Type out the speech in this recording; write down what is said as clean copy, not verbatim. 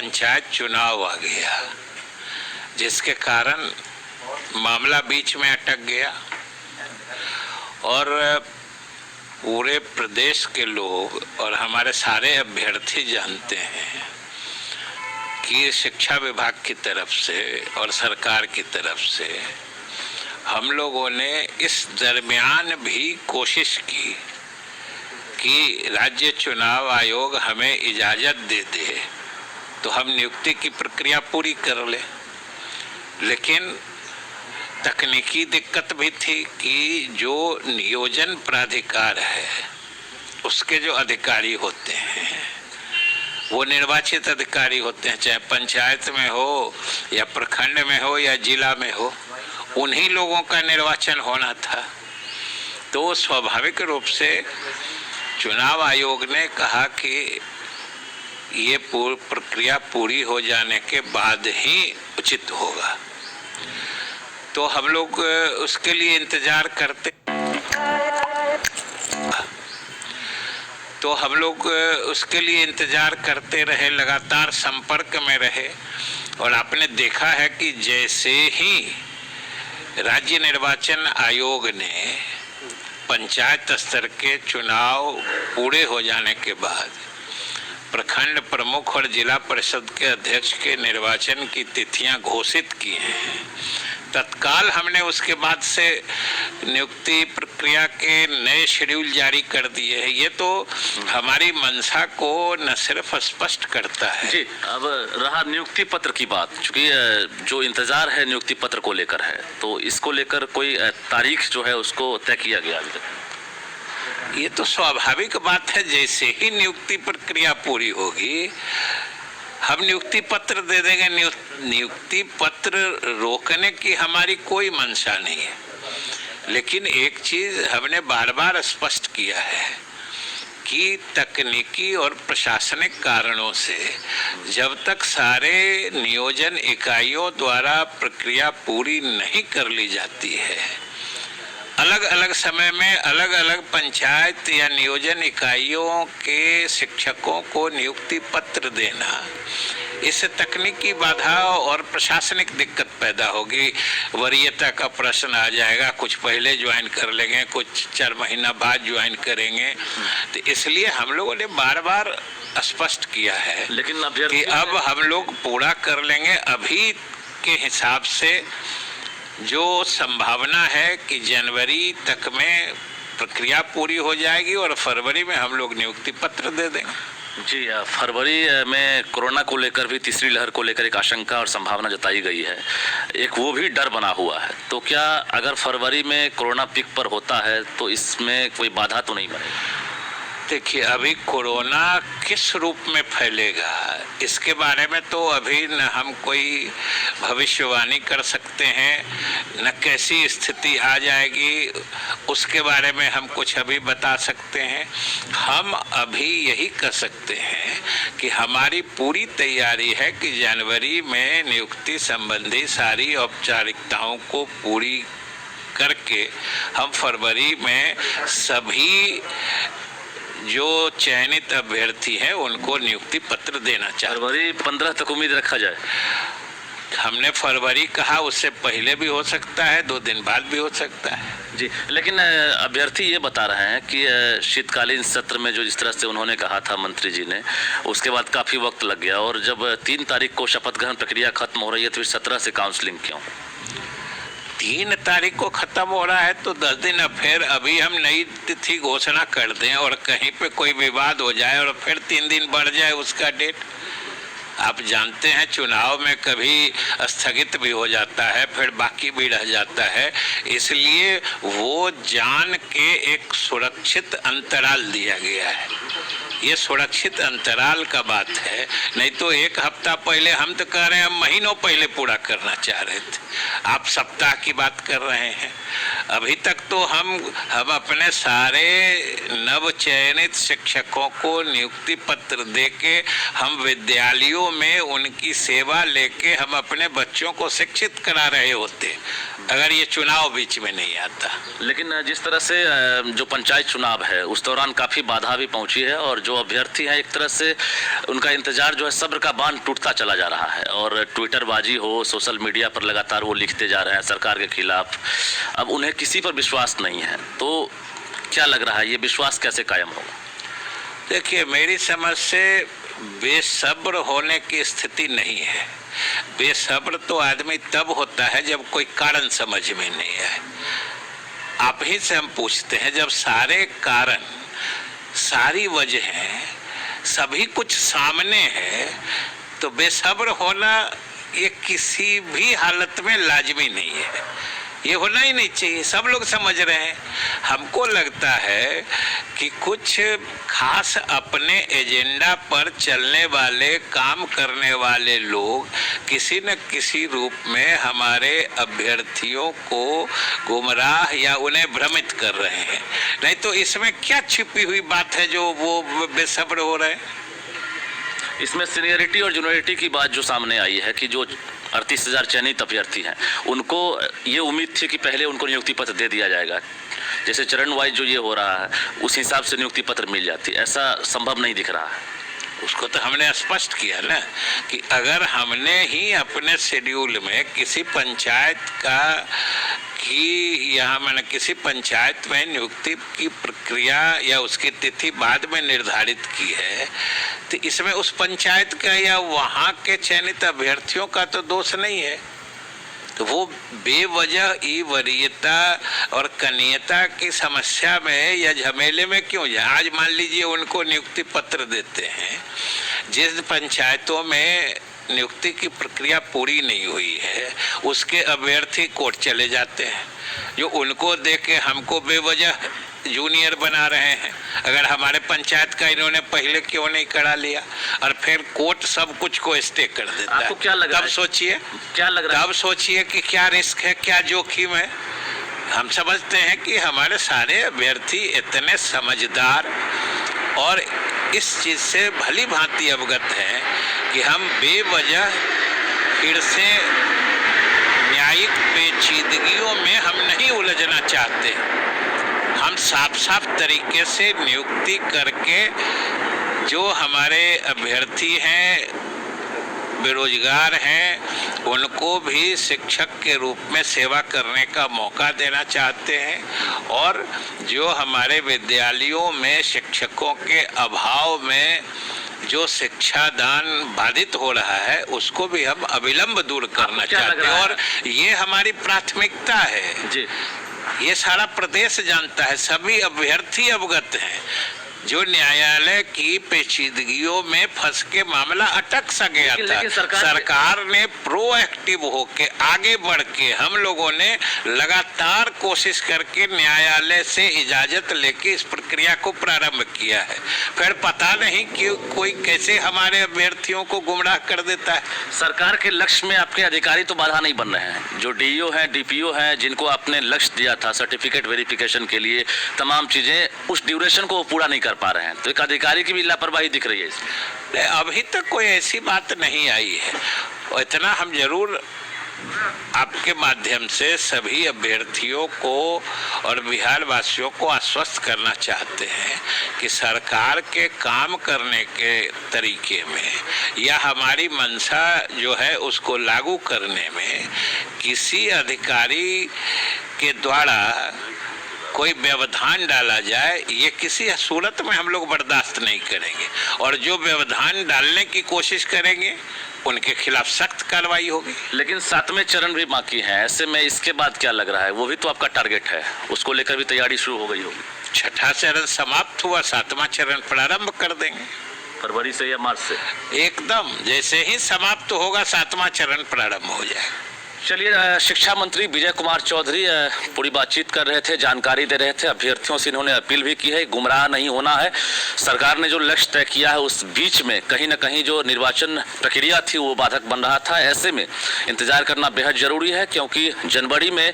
पंचायत चुनाव आ गया, जिसके कारण मामला बीच में अटक गया और पूरे प्रदेश के लोग और हमारे सारे अभ्यर्थी जानते हैं कि शिक्षा विभाग की तरफ से और सरकार की तरफ से हम लोगों ने इस दरमियान भी कोशिश की कि राज्य चुनाव आयोग हमें इजाज़त दे दे तो हम नियुक्ति की प्रक्रिया पूरी कर लें। लेकिन तकनीकी दिक्कत भी थी कि जो नियोजन प्राधिकार है उसके जो अधिकारी होते हैं वो निर्वाचित अधिकारी होते हैं, चाहे पंचायत में हो या प्रखंड में हो या जिला में हो, उन्हीं लोगों का निर्वाचन होना था। तो स्वाभाविक रूप से चुनाव आयोग ने कहा कि ये प्रक्रिया पूरी हो जाने के बाद ही उचित होगा। तो हम लोग उसके लिए इंतजार करते रहे, लगातार संपर्क में रहे और आपने देखा है कि जैसे ही राज्य निर्वाचन आयोग ने पंचायत स्तर के चुनाव पूरे हो जाने के बाद प्रखंड प्रमुख और जिला परिषद के अध्यक्ष के निर्वाचन की तिथियां घोषित की हैं, तत्काल हमने उसके बाद से नियुक्ति प्रक्रिया के नए शेड्यूल जारी कर दिए हैं। ये तो हमारी मंशा को न सिर्फ स्पष्ट करता है। जी, अब रहा नियुक्ति पत्र की बात, चूंकि जो इंतजार है नियुक्ति पत्र को लेकर है, तो इसको लेकर कोई तारीख जो है उसको तय किया गया अभी तक? ये तो स्वाभाविक बात है, जैसे ही नियुक्ति प्रक्रिया पूरी होगी हम नियुक्ति पत्र दे देंगे। नियुक्ति पत्र रोकने की हमारी कोई मंशा नहीं है, लेकिन एक चीज हमने बार बार स्पष्ट किया है कि तकनीकी और प्रशासनिक कारणों से जब तक सारे नियोजन इकाइयों द्वारा प्रक्रिया पूरी नहीं कर ली जाती है, अलग अलग समय में अलग अलग पंचायत या नियोजन इकाइयों के शिक्षकों को नियुक्ति पत्र देना, इससे तकनीकी बाधा और प्रशासनिक दिक्कत पैदा होगी। वरीयता का प्रश्न आ जाएगा, कुछ पहले ज्वाइन कर लेंगे, कुछ 4 महीना बाद ज्वाइन करेंगे। तो इसलिए हम लोगों ने बार बार स्पष्ट किया है लेकिन कि अब हम लोग पूरा कर लेंगे। अभी के हिसाब से जो संभावना है कि जनवरी तक में प्रक्रिया पूरी हो जाएगी और फरवरी में हम लोग नियुक्ति पत्र दे देंगे। जी, फरवरी में कोरोना को लेकर भी, तीसरी लहर को लेकर एक आशंका और संभावना जताई गई है, एक वो भी डर बना हुआ है। तो क्या अगर फरवरी में कोरोना पीक पर होता है तो इसमें कोई बाधा तो नहीं बनेगी? देखिए, अभी कोरोना किस रूप में फैलेगा इसके बारे में तो अभी न हम कोई भविष्यवाणी कर सकते हैं, न कैसी स्थिति आ जाएगी उसके बारे में हम कुछ अभी बता सकते हैं। हम अभी यही कर सकते हैं कि हमारी पूरी तैयारी है कि जनवरी में नियुक्ति संबंधी सारी औपचारिकताओं को पूरी करके हम फरवरी में सभी जो चयनित अभ्यर्थी हैं उनको नियुक्ति पत्र देना चाहिए। फरवरी 15 तक उम्मीद रखा जाए? हमने फरवरी कहा, उससे पहले भी हो सकता है, 2 दिन बाद भी हो सकता है। जी, लेकिन अभ्यर्थी ये बता रहे हैं कि शीतकालीन सत्र में जो जिस तरह से उन्होंने कहा था मंत्री जी ने, उसके बाद काफ़ी वक्त लग गया और जब 3 तारीख को शपथ ग्रहण प्रक्रिया खत्म हो रही है तो 17 से काउंसलिंग क्यों? 3 तारीख को खत्म हो रहा है तो 10 दिन अब फिर अभी हम नई तिथि घोषणा कर दें और कहीं पे कोई विवाद हो जाए और फिर 3 दिन बढ़ जाए उसका डेट। आप जानते हैं चुनाव में कभी स्थगित भी हो जाता है, फिर बाकी भी रह जाता है, इसलिए वो जान के एक सुरक्षित अंतराल दिया गया है। ये सुरक्षित अंतराल का बात है, नहीं तो 1 हफ्ता पहले हम तो कह रहे हैं, हम महीनों पहले पूरा करना चाह रहे थे। आप सप्ताह की बात कर रहे हैं। अभी तक तो हम अपने सारे नव चयनित शिक्षकों को नियुक्ति पत्र देके हम विद्यालयों में उनकी सेवा लेके हम अपने बच्चों को शिक्षित करा रहे होते अगर ये चुनाव बीच में नहीं आता। लेकिन जिस तरह से जो पंचायत चुनाव है उस दौरान काफ़ी बाधा भी पहुंची है और जो अभ्यर्थी हैं एक तरह से उनका इंतजार जो है सब्र का बांध टूटता चला जा रहा है और ट्विटरबाजी हो, सोशल मीडिया पर लगातार वो लिखते जा रहे हैं सरकार के खिलाफ। अब उन्हें किसी पर विश्वास नहीं है, तो क्या लग रहा है ये विश्वास कैसे कायम होगा? देखिए, मेरी समझ से बेसब्र होने की स्थिति नहीं है। बेसब्र तो आदमी तब होता है जब कोई कारण समझ में नहीं आए। आप ही से हम पूछते हैं, जब सारे कारण, सारी वजहें, सभी कुछ सामने है, तो बेसब्र होना ये किसी भी हालत में लाजमी नहीं है। ये होना ही नहीं चाहिए, सब लोग समझ रहे हैं। हमको लगता है कि कुछ खास अपने एजेंडा पर चलने वाले, काम करने वाले लोग किसी न किसी रूप में हमारे अभ्यर्थियों को गुमराह या उन्हें भ्रमित कर रहे हैं। नहीं तो इसमें क्या छिपी हुई बात है जो वो बेसब्र हो रहे हैं? इसमें सीनियरिटी और जूनियरिटी की बात जो सामने आई है कि जो 38,000 चयनित अभ्यर्थी हैं उनको ये उम्मीद थी कि पहले उनको नियुक्ति पत्र दे दिया जाएगा, जैसे चरण वाइज जो ये हो रहा है उस हिसाब से नियुक्ति पत्र मिल जाती, ऐसा संभव नहीं दिख रहा है। उसको तो हमने स्पष्ट किया ना कि अगर हमने ही अपने शेड्यूल में किसी पंचायत का कि यहाँ मैंने किसी पंचायत में नियुक्ति की प्रक्रिया या उसकी तिथि बाद में निर्धारित की है, तो इसमें उस पंचायत का या वहाँ के चयनित अभ्यर्थियों का तो दोष नहीं है। तो वो बेवजह ई वरीयता और कनीयता की समस्या में या झमेले में क्यों जाए? आज मान लीजिए उनको नियुक्ति पत्र देते हैं, जिस पंचायतों में नियुक्ति की प्रक्रिया पूरी नहीं हुई है उसके अभ्यर्थी कोर्ट चले जाते हैं, जो उनको देके हमको बेवजह जूनियर बना रहे हैं। अगर हमारे पंचायत का इन्होंने पहले क्यों नहीं करा लिया, और फिर कोर्ट सब कुछ को स्टे कर देता है। आपको क्या लग रहा है? तब सोचिए, क्या लग रहा है? तब सोचिए कि क्या रिस्क है, क्या जोखिम है। हम समझते हैं कि हमारे सारे अभ्यर्थी इतने समझदार और इस चीज से भली भांति अवगत हैं कि हम बेवजह फिर से न्यायिक पेचीदगियों में हम नहीं उलझना चाहते। हम साफ साफ तरीके से नियुक्ति करके जो हमारे अभ्यर्थी हैं, बेरोजगार हैं, उनको भी शिक्षक के रूप में सेवा करने का मौका देना चाहते हैं, और जो हमारे विद्यालयों में शिक्षकों के अभाव में जो शिक्षादान बाधित हो रहा है उसको भी हम अविलंब दूर करना चाहते हैं, और ये हमारी प्राथमिकता है जी। ये सारा प्रदेश जानता है, सभी अभ्यर्थी अवगत हैं। जो न्यायालय की पेचीदगियों में फंस के मामला अटक सा गया था, सरकार ने प्रोएक्टिव होके आगे बढ़ के हम लोगों ने लगातार कोशिश करके न्यायालय से इजाजत लेके इस प्रक्रिया को प्रारंभ किया है। फिर पता नहीं कि कोई कैसे हमारे अभ्यर्थियों को गुमराह कर देता है। सरकार के लक्ष्य में आपके अधिकारी तो बाधा नहीं बन रहे हैं, जो डीईओ हैं, डीपीओ हैं, जिनको आपने लक्ष्य दिया था सर्टिफिकेट वेरिफिकेशन के लिए, तमाम चीजें उस ड्यूरेशन को पूरा नहीं कर पा रहे हैं, तो एक अधिकारी की भी लापरवाही दिख रही है इसमें। अभी तक कोई ऐसी बात नहीं आई है, और इतना हम जरूर आपके माध्यम से सभी अभ्यर्थियों को और बिहार वासियों को आश्वस्त करना चाहते हैं कि सरकार के काम करने के तरीके में या हमारी मंशा जो है उसको लागू करने में किसी अधिकारी के द्वारा कोई व्यवधान डाला जाए, ये किसी सूरत में हम लोग बर्दाश्त नहीं करेंगे, और जो व्यवधान डालने की कोशिश करेंगे उनके खिलाफ सख्त कार्रवाई होगी। लेकिन 7वें चरण भी बाकी है, ऐसे में इसके बाद क्या लग रहा है? वो भी तो आपका टारगेट है, उसको लेकर भी तैयारी शुरू हो गई होगी। 6ठा चरण समाप्त हुआ, 7वां चरण प्रारंभ कर देंगे फरवरी से या मार्च से। एकदम जैसे ही समाप्त होगा 7वां चरण प्रारंभ हो जाएगा। चलिए, शिक्षा मंत्री विजय कुमार चौधरी पूरी बातचीत कर रहे थे, जानकारी दे रहे थे। अभ्यर्थियों से इन्होंने अपील भी की है, गुमराह नहीं होना है। सरकार ने जो लक्ष्य तय किया है उस बीच में कहीं ना कहीं जो निर्वाचन प्रक्रिया थी वो बाधक बन रहा था। ऐसे में इंतजार करना बेहद जरूरी है, क्योंकि जनवरी में